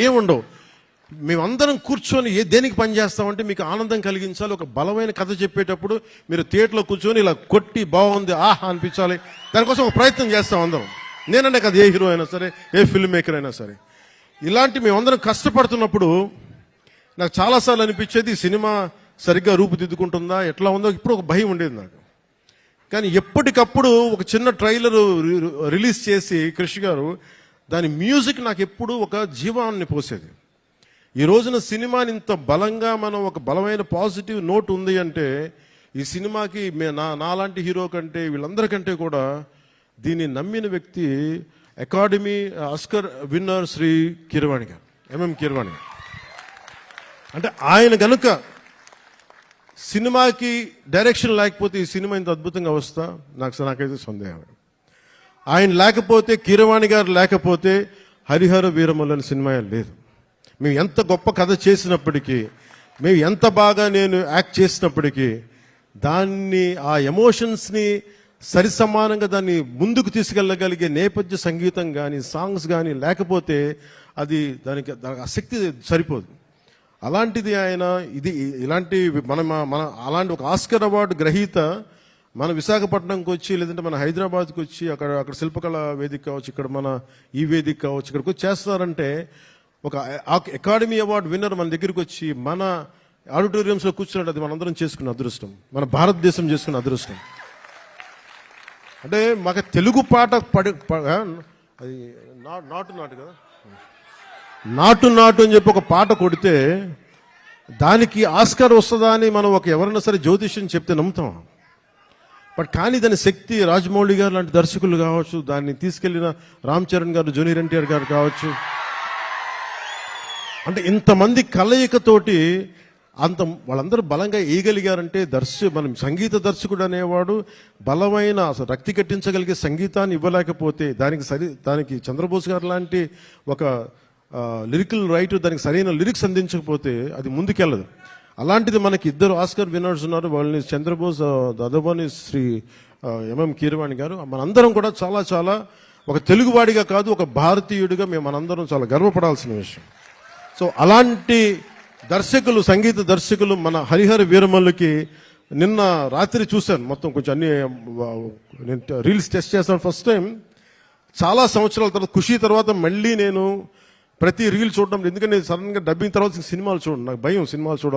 ఏముండవు. మేమందరం కూర్చొని దేనికి పని చేస్తామంటే మీకు ఆనందం కలిగించాలి. ఒక బలమైన కథ చెప్పేటప్పుడు మీరు థియేటర్లో కూర్చొని ఇలా కొట్టి బాగుంది ఆహా అనిపించాలి. దానికోసం ఒక ప్రయత్నం చేస్తాం అందరం. నేనంటే కదా, ఏ హీరో అయినా సరే, ఏ ఫిల్మ్ మేకర్ అయినా సరే. ఇలాంటి మేమందరం కష్టపడుతున్నప్పుడు నాకు చాలాసార్లు అనిపించేది సినిమా సరిగ్గా రూపుదిద్దుకుంటుందా, ఎట్లా ఉందో ఇప్పుడు ఒక భయం ఉండేది నాకు. కానీ ఎప్పటికప్పుడు ఒక చిన్న ట్రైలర్ రిలీజ్ చేసి కృషి గారు దాని మ్యూజిక్ నాకు ఎప్పుడు ఒక జీవాన్ని పోసేది. ఈ రోజున సినిమాని ఇంత బలంగా మనం ఒక బలమైన పాజిటివ్ నోట్ ఉంది అంటే ఈ సినిమాకి నాలాంటి హీరో కంటే వీళ్ళందరికంటే కూడా దీన్ని నమ్మిన వ్యక్తి academy Oscar winner Shri Keeravani గారు, ఎంఎం కీరవాణి గారు. అంటే ఆయన గనుక సినిమాకి డైరెక్షన్ లేకపోతే ఈ సినిమా ఇంత అద్భుతంగా వస్తా నాకైతే సందేహం. ఆయన లేకపోతే, కీరవాణి గారు లేకపోతే హరిహర వీరమల్లు అనే సినిమా లేదు. మేము ఎంత గొప్ప కథ చేసినప్పటికీ, మేము ఎంత బాగా నేను యాక్ట్ చేసినప్పటికీ దాన్ని ఆ ఎమోషన్స్ని సరిసమానంగా దాన్ని ముందుకు తీసుకెళ్ళగలిగే నేపథ్య సంగీతం కానీ సాంగ్స్ కానీ లేకపోతే అది దానికి ఆ శక్తి సరిపోదు. అలాంటిది ఆయన ఇలాంటి మన అలాంటి ఒక ఆస్కర్ అవార్డు గ్రహీత మన విశాఖపట్నంకి వచ్చి, లేదంటే మన హైదరాబాద్కి వచ్చి అక్కడ శిల్పకళ వేదిక కావచ్చు, ఇక్కడ మన ఈ వేదిక కావచ్చు, ఇక్కడికి వచ్చి చేస్తున్నారంటే ఒక అకాడమీ అవార్డు విన్నర్ మన దగ్గరికి వచ్చి మన ఆడిటోరియంస్లో కూర్చున్నట్టు అది మనందరం చేసుకున్న అదృష్టం, మన భారతదేశం చేసుకున్న అదృష్టం. అంటే మాకు తెలుగు పాట అది నాటు కదా, నాటు అని చెప్పి ఒక పాట కొడితే దానికి ఆస్కార్ వస్తుందా అని మనం ఎవరైనా సరే జ్యోతిష్యం చెప్తే నమ్ముతాం. బట్ కానీ దాని శక్తి రాజమౌళి గారు లాంటి దర్శకులు కావచ్చు, దాన్ని తీసుకెళ్లిన రామ్ చరణ్ గారు, జూనియర్ ఎన్టీఆర్ గారు కావచ్చు, అంటే ఇంతమంది కలయికతోటి వాళ్ళందరూ బలంగా వేయగలిగారంటే మనం సంగీత దర్శకుడు అనేవాడు బలమైన అసలు రక్తి కట్టించగలిగే సంగీతాన్ని ఇవ్వలేకపోతే, దానికి చంద్రబోస్ గారు లాంటి ఒక లిరికల్ రైటర్ దానికి సరైన లిరిక్స్ అందించకపోతే అది ముందుకెళ్ళదు. అలాంటిది మనకి ఇద్దరు ఆస్కర్ విన్నర్స్ ఉన్నారు. వాళ్ళని చంద్రబోస్, అదోబని శ్రీ ఎంఎం కీరవాణి గారు. మనందరం కూడా చాలా చాలా ఒక తెలుగువాడిగా కాదు, ఒక భారతీయుడిగా మనందరం చాలా గర్వపడాల్సిన విషయం. సో అలాంటి దర్శకులు, సంగీత దర్శకులు మన హరిహర వీరమల్లుకి నిన్న రాత్రి చూశాను మొత్తం, కొంచెం అన్ని రీల్స్ టెస్ట్ చేస్తాను ఫస్ట్ టైం చాలా సంవత్సరాల తర్వాత. ఖుషి తర్వాత మళ్ళీ నేను ప్రతి రీల్ చూడడం, ఎందుకంటే సడన్గా డబ్బింగ్ తర్వాత సినిమాలు చూడండి, నాకు భయం సినిమాలు చూడాలి.